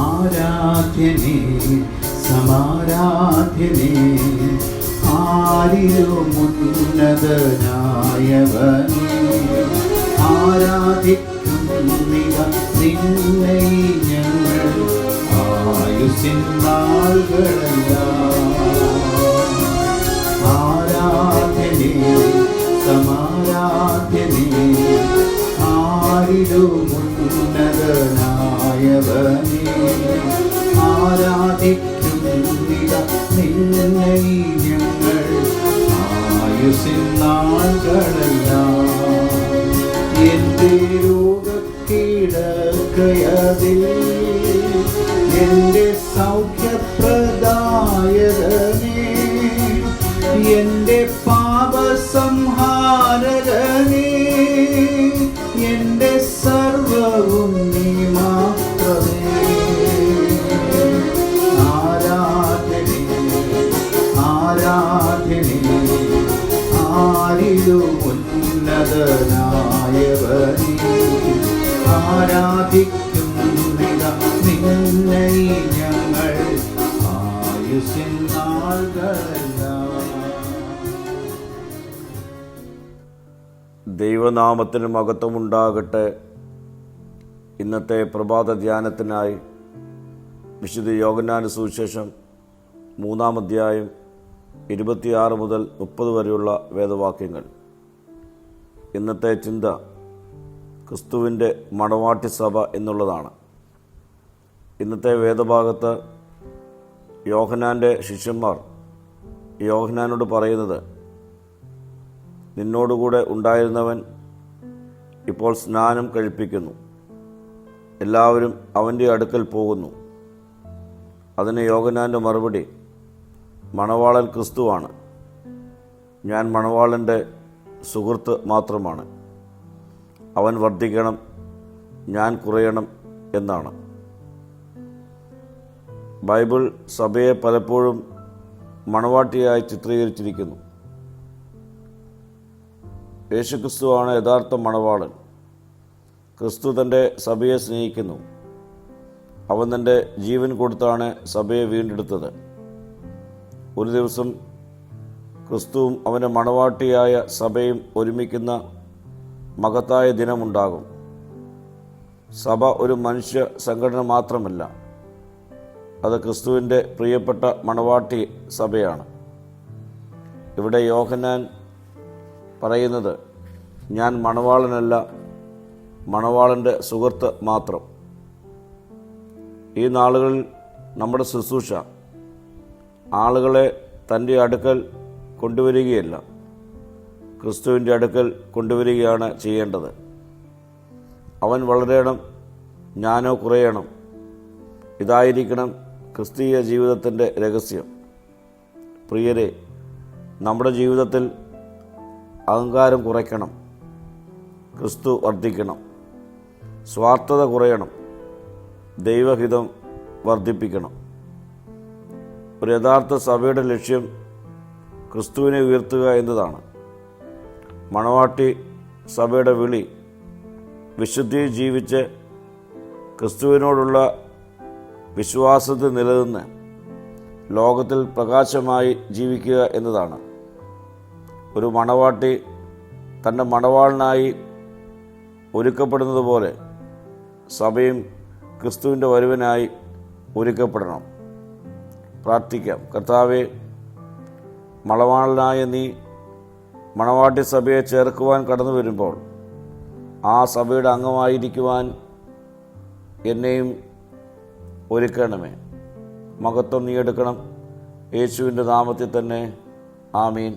ആരാധ്യനേ സമാരാധ്യനേ ആരിലും ഉന്നതനായവനേ ആരാധിക്കുന്നിവ നിന്നെ ഞങ്ങൾ ആയുസ്സിൻ നാളുകളെല്ലാം ആരാധ്യനേ സമാരാധ്യനേ ആരിലും ഉന്നതനായവനേ ആരാധിക്കുന്നിവ നിന്നെ ഞങ്ങൾ ആയുസ്സിൻ നാളുകളെല്ലാം എൻ്റെ രോഗക്കിടക്കയതിൽ എൻ്റെ സൗഖ്യപ്രദായകനേ എൻ്റെ പാപസംഹാരകനേ എൻ്റെ സർവവും നീ മാത്രമേ ആരാധനേ ആരാധനേ ആരിലും ഉന്നതനായവനേ ആരാധിക്കുന്നിത നിന്നെ ഞങ്ങൾ ആയുസ്സിൻ നാളുകളെല്ലാം. ദൈവനാമത്തിന് മഹത്വമുണ്ടാകട്ടെ. ഇന്നത്തെ പ്രഭാത ധ്യാനത്തിനായി വിശുദ്ധ യോഹന്നാൻ സുവിശേഷം 3-ാം അധ്യായം 26 മുതൽ 30 വരെയുള്ള വേദവാക്യങ്ങൾ. ഇന്നത്തെ ചിന്ത ക്രിസ്തുവിൻ്റെ മണവാട്ടി സഭ എന്നുള്ളതാണ്. ഇന്നത്തെ വേദഭാഗത്ത് യോഹന്നാൻ്റെ ശിഷ്യന്മാർ യോഹന്നാനോട് പറയുന്നത്, നിന്നോടുകൂടെ ഉണ്ടായിരുന്നവൻ ഇപ്പോൾ സ്നാനം കഴിപ്പിക്കുന്നു, എല്ലാവരും അവൻ്റെ അടുക്കൽ പോകുന്നു. അതിന് യോഹന്നാൻ്റെ മറുപടി, മണവാളൻ ക്രിസ്തുവാണ്, ഞാൻ മണവാളൻ്റെ സുഹൃത്ത് മാത്രമാണ്. അവൻ വർദ്ധിക്കണം, ഞാൻ കുറയണം എന്നാണ്. ബൈബിൾ സഭയെ പലപ്പോഴും മണവാട്ടിയായി ചിത്രീകരിച്ചിരിക്കുന്നു. യേശുക്രിസ്തുവാണ് യഥാർത്ഥ മണവാളൻ. ക്രിസ്തു തൻ്റെ സഭയെ സ്നേഹിക്കുന്നു. അവൻ തൻ്റെ ജീവൻ കൊടുത്താണ് സഭയെ വീണ്ടെടുത്തത്. ഒരു ദിവസം ക്രിസ്തുവും അവൻ്റെ മണവാട്ടിയായ സഭയും ഒരുമിക്കുന്ന മഹത്തായ ദിനമുണ്ടാകും. സഭ ഒരു മനുഷ്യ സംഘടന മാത്രമല്ല, അത് ക്രിസ്തുവിൻ്റെ പ്രിയപ്പെട്ട മണവാട്ടി സഭയാണ്. ഇവിടെ യോഹന്നാൻ പറയുന്നത്, ഞാൻ മണവാളനല്ല, മണവാളൻ്റെ സുഹൃത്ത് മാത്രം. ഈ നാളുകളിൽ നമ്മുടെ ശുശ്രൂഷ ആളുകളെ തൻ്റെ അടുക്കൽ കൊണ്ടുവരികയല്ല, ക്രിസ്തുവിൻ്റെ അടുക്കൽ കൊണ്ടുവരികയാണ് ചെയ്യേണ്ടത്. അവൻ വളരണം, ഞാനോ കുറയണം. ഇതായിരിക്കണം ക്രിസ്തീയ ജീവിതത്തിൻ്റെ രഹസ്യം. പ്രിയരെ, നമ്മുടെ ജീവിതത്തിൽ അഹങ്കാരം കുറയ്ക്കണം, ക്രിസ്തു വർദ്ധിക്കണം. സ്വാർത്ഥത കുറയണം, ദൈവഹിതം വർദ്ധിപ്പിക്കണം. ഒരു യഥാർത്ഥ സഭയുടെ ലക്ഷ്യം ക്രിസ്തുവിനെ ഉയർത്തുക എന്നതാണ്. മണവാട്ടി സഭയുടെ വിളി വിശുദ്ധിയിൽ ജീവിച്ച് ക്രിസ്തുവിനോടുള്ള വിശ്വാസത്തിൽ നിലനിന്ന് ലോകത്തിൽ പ്രകാശമായി ജീവിക്കുക എന്നതാണ്. ഒരു മണവാട്ടി തൻ്റെ മണവാളനായി ഒരുക്കപ്പെടുന്നത് പോലെ സഭയും ക്രിസ്തുവിൻ്റെ വരവിനായി ഒരുക്കപ്പെടണം. പ്രാർത്ഥിക്കാം. കർത്താവേ, മണവാളനായ നീ മണവാട്ടി സഭയെ ചേർക്കുവാൻ കടന്നു വരുമ്പോൾ ആ സഭയുടെ അംഗമായിരിക്കുവാൻ എന്നെയും ഒരുക്കണമേ. മഹത്വം നീ എടുക്കണം. യേശുവിൻ്റെ നാമത്തിൽ തന്നെ. ആമീൻ.